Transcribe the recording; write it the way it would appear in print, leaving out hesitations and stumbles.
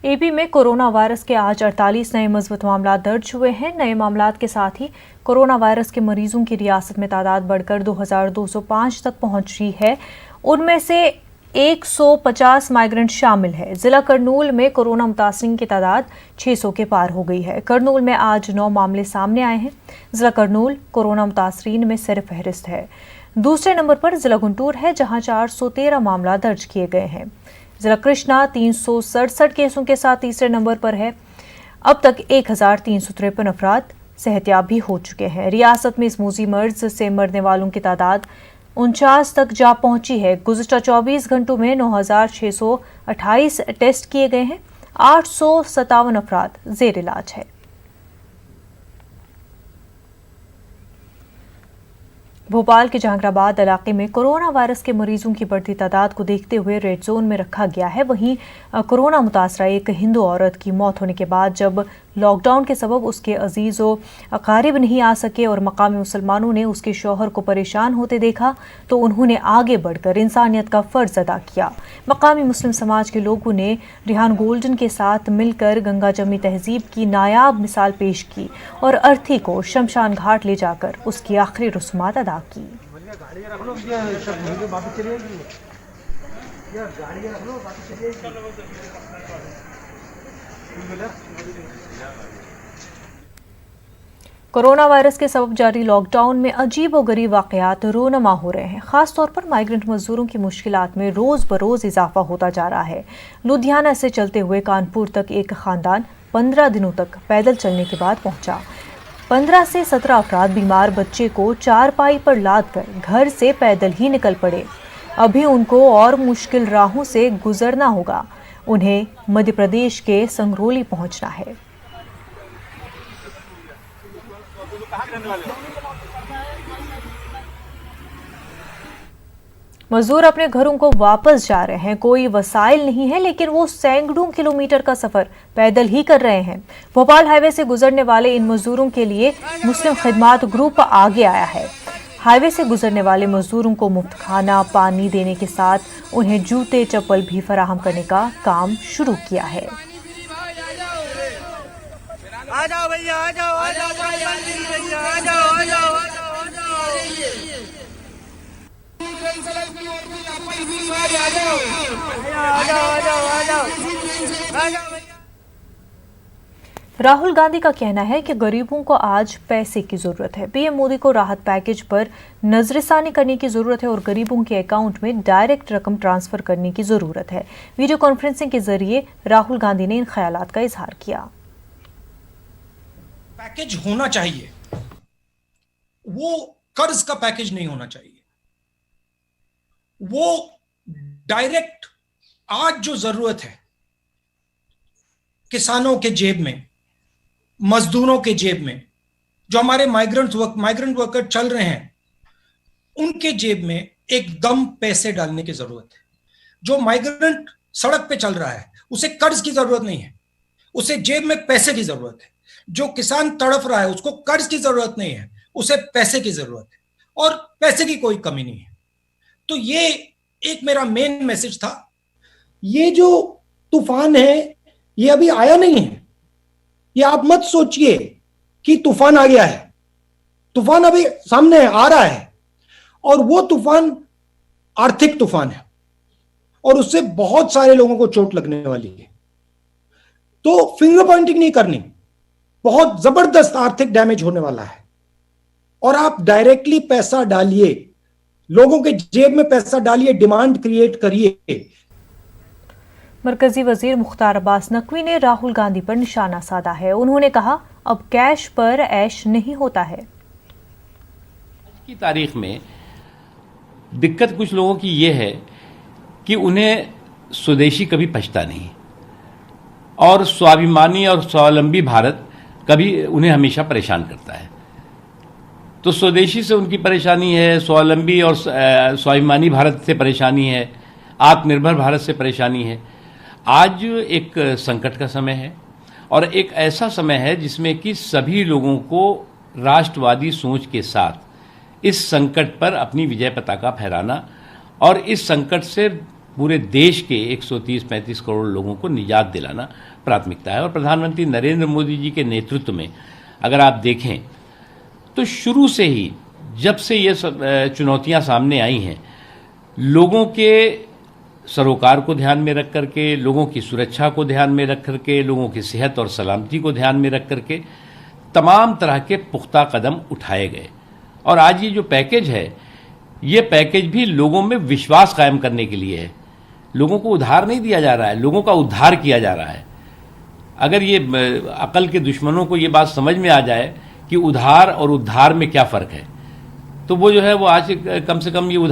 AP में corona virus के आज 48 नए मज़बूत मामला दर्ज हुए हैं। नए मामलात के साथ ही कोरोना वायरस के मरीजों की रियासत में तादाद बढ़कर 2205 तक पहुंच रही है। उनमें से 150 माइग्रेंट शामिल है। जिला करनूल में कोरोना मुतासरीन की तादाद 600 के पार हो गई है। करनूल में आज 9 मामले सामने आए हैं। जिला करनूल कोरोना मुतासरीन में सिर फहरिस्त है। दूसरे नंबर पर जिला गुंटूर है, जहां 413 मामला दर्ज किए गए हैं। जिला कृष्णा 367 केसों के साथ तीसरे नंबर पर है। अब तक 1353 अफराद सेहतयाब भी हो चुके हैं। रियासत में इस मूजी मर्ज से मरने वालों की तादाद 49 तक जा पहुंची है। गुज़िश्ता 24 घंटों में 9628 टेस्ट किए गए हैं। 857 अफराद जेर इलाज है। भोपाल के जहांगीराबाद इलाके में कोरोना वायरस के मरीजों की बढ़ती तादाद को देखते हुए रेड जोन में रखा गया है। वहीं कोरोना मुतासरा एक हिंदू औरत की मौत होने के बाद जब लॉकडाउन के सबब उसके अजीज व अकारिब नहीं आ सके और मकामी मुसलमानों ने उसके शौहर को परेशान होते देखा तो उन्होंने आगे बढ़कर इंसानियत का फ़र्ज अदा किया। मकामी मुस्लिम समाज के लोगों ने रिहान गोल्डन के साथ मिलकर गंगा जमनी तहजीब की नायाब मिसाल पेश की और अर्थी को शमशान घाट ले जाकर उसकी आखिरी रस्मात अदा की। कोरोना वायरस के सबब जारी लॉकडाउन में अजीब व गरीब वाकयात रोनमा हो रहे हैं। खास तौर पर माइग्रेंट मजदूरों की मुश्किलात में रोज बरोज इजाफा होता जा रहा है। लुधियाना से चलते हुए कानपुर तक एक खानदान 15 दिनों तक पैदल चलने के बाद पहुंचा। 15 से 17 अफराद बीमार बच्चे को चारपाई पर लाद कर घर से पैदल ही निकल पड़े। अभी उनको और मुश्किल राहों से गुजरना होगा। उन्हें मध्य प्रदेश के संगरौली पहुंचना है। मजदूर अपने घरों को वापस जा रहे हैं। कोई वसाइल नहीं है, लेकिन वो सैकड़ों किलोमीटर का सफर पैदल ही कर रहे हैं। भोपाल हाईवे से गुजरने वाले इन मजदूरों के लिए मुस्लिम खिदमात ग्रुप आगे आया है। हाईवे से गुजरने वाले मजदूरों को मुफ्त खाना पानी देने के साथ उन्हें जूते चप्पल भी फराहम करने का काम शुरू किया है। आ जाओ भैया, आ जाओ, आ जाओ, आ जाओ, आ जाओ, आ जाओ, राहुल गांधी का कहना है कि गरीबों को आज पैसे की जरूरत है। पीएम मोदी को राहत पैकेज पर नजरसानी करने की जरूरत है और गरीबों के अकाउंट में डायरेक्ट रकम ट्रांसफर करने की जरूरत है। वीडियो कॉन्फ्रेंसिंग के जरिए राहुल गांधी ने इन ख्यालात का इजहार किया। पैकेज होना चाहिए, वो कर्ज का पैकेज नहीं होना चाहिए। वो डायरेक्ट आज जो जरूरत है किसानों के जेब में, मजदूरों के जेब में, जो हमारे माइग्रेंट वर्कर चल रहे हैं उनके जेब में एकदम पैसे डालने की जरूरत है। जो माइग्रेंट सड़क पे चल रहा है उसे कर्ज की जरूरत नहीं है, उसे जेब में पैसे की जरूरत है। जो किसान तड़फ रहा है उसको कर्ज की जरूरत नहीं है, उसे पैसे की जरूरत है और पैसे की कोई कमी नहीं है। तो ये एक मेरा मेन मैसेज था। ये जो तूफान है ये अभी आया नहीं है। ये आप मत सोचिए कि तूफान आ गया है। तूफान अभी सामने आ रहा है और वो तूफान आर्थिक तूफान है और उससे बहुत सारे लोगों को चोट लगने वाली है। तो फिंगर पॉइंटिंग नहीं करनी, बहुत जबरदस्त आर्थिक डैमेज होने वाला है। और आप डायरेक्टली पैसा डालिए, लोगों के जेब में पैसा डालिए, डिमांड क्रिएट करिए। मरकजी वजीर मुख्तार अब्बास नकवी ने राहुल गांधी पर निशाना साधा है। उन्होंने कहा, अब कैश पर ऐश नहीं होता है। आज की तारीख में दिक्कत कुछ लोगों की यह है कि उन्हें स्वदेशी कभी पछता नहीं और स्वाभिमानी और स्वावलंबी भारत कभी उन्हें हमेशा परेशान करता है। तो स्वदेशी से उनकी परेशानी है, स्वावलंबी और स्वाभिमानी भारत से परेशानी है, आत्मनिर्भर भारत से परेशानी है। आज एक संकट का समय है और एक ऐसा समय है जिसमें कि सभी लोगों को राष्ट्रवादी सोच के साथ इस संकट पर अपनी विजय पताका फहराना और इस संकट से पूरे देश के 130-35 करोड़ लोगों को निजात दिलाना प्राथमिकता है। और प्रधानमंत्री नरेंद्र मोदी जी के नेतृत्व में अगर आप देखें तो शुरू से ही, जब से ये चुनौतियां सामने आई हैं, लोगों के सरोकार को ध्यान में रख करके, लोगों की सुरक्षा को ध्यान में रख करके, लोगों की सेहत और सलामती को ध्यान में रख करके तमाम तरह के पुख्ता कदम उठाए गए। और आज ये जो पैकेज है, ये पैकेज भी लोगों में विश्वास कायम करने के लिए है। लोगों को उधार नहीं दिया जा रहा है, लोगों का उद्धार किया जा रहा है। अगर ये अकल के दुश्मनों को ये बात समझ में आ जाए कि उधार और उद्धार में क्या फ़र्क है, तो वो जो है वो आज कम से कम ये उधार